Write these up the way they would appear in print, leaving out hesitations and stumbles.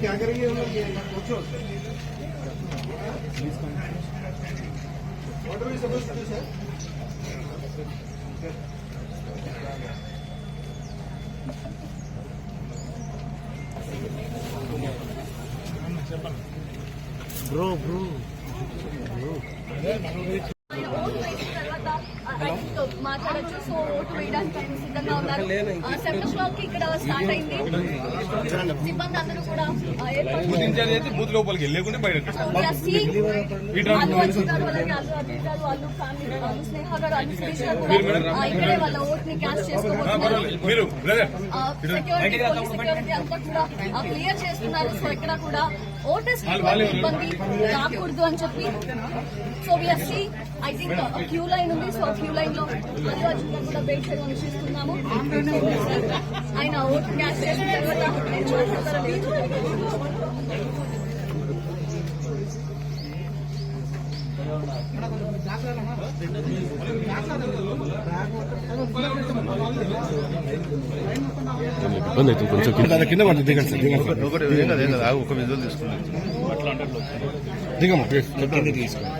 क्या करेंगे हम लोग? पूछो। What are we supposed to do, sir? Bro. మాట్లాడచ్చు. సో ఓటు వేయడానికి ఆయన సిద్ధంగా ఉన్నారు. 7 o'clock ఇక్కడ స్టార్ట్ అయింది. సిబ్బంది అందరూ కూడా అల్లు అర్జున్ గారు, అలాగే అల్లు అర్జున్ గారు, అల్లు ఫ్యామిలీ, అల్లు స్నేహ గారు, అల్లు శిరీష్ గారు కూడా ఇక్కడే వాళ్ళ ఓట్ని క్యాస్ట్ చేసుకోబోతున్నారు. సెక్యూరిటీ, పోలీస్ సెక్యూరిటీ అంతా కూడా క్లియర్ చేస్తున్నారు. సో ఇక్కడ కూడా ఓటర్స్ ఇబ్బంది రాకూడదు అని చెప్పి. So we are see I think queue line ఉంది. సో క్యూ లైన్ లో అల్లు అర్జున్ గారు కూడా వెయిట్ చేయడం చూస్తున్నాము. ఆయన ఓటు క్యాస్ట్ చేసిన తర్వాత ఇబ్బంది అవుతుంది కొంచెం కింద పడుతుంది. దిగండి సార్, దిగండి. ఒక విజువల్ తీసుకున్నాను. దిగమ్మా, తీసుకోండి.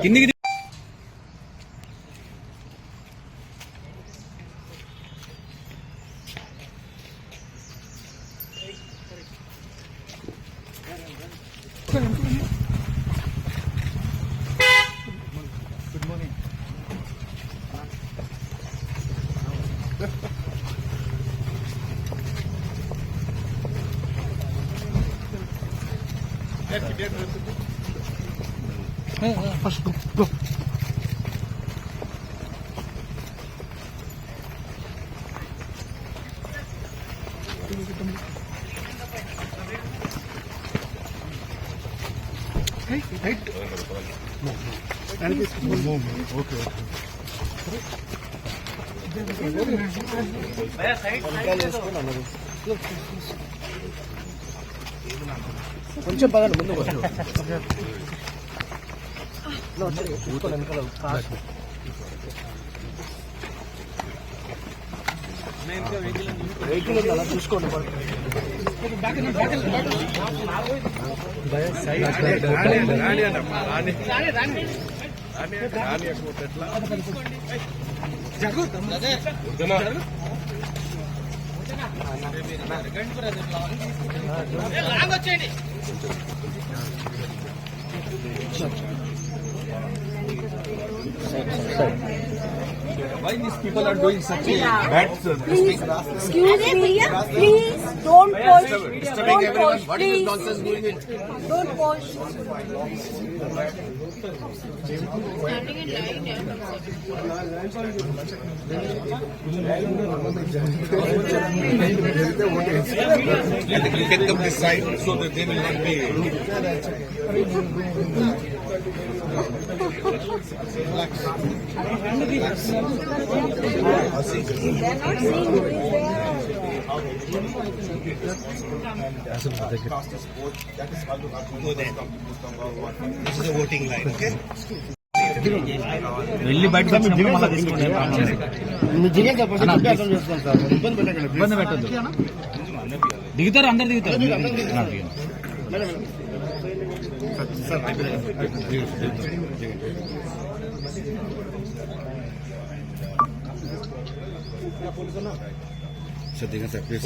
కిందికి గుడ్ మార్నింగ్. First go. కొంచెం పదండి ముందు. వెహికల్ అలా చూసుకోండి. Why these people are doing such a bad service? Please, excuse me, please don't push. Disturbing everyone. What is this Please. nonsense doing it? Don't push. You can come this side so that they will not be. Relax. They're not seeing who is there. This is a voting line, okay? వెళ్ళి బయట ఇబ్బంది పెట్టద్దు. దిగుతారు, అందరు దిగుతారు. Sir దిగండి sir, please.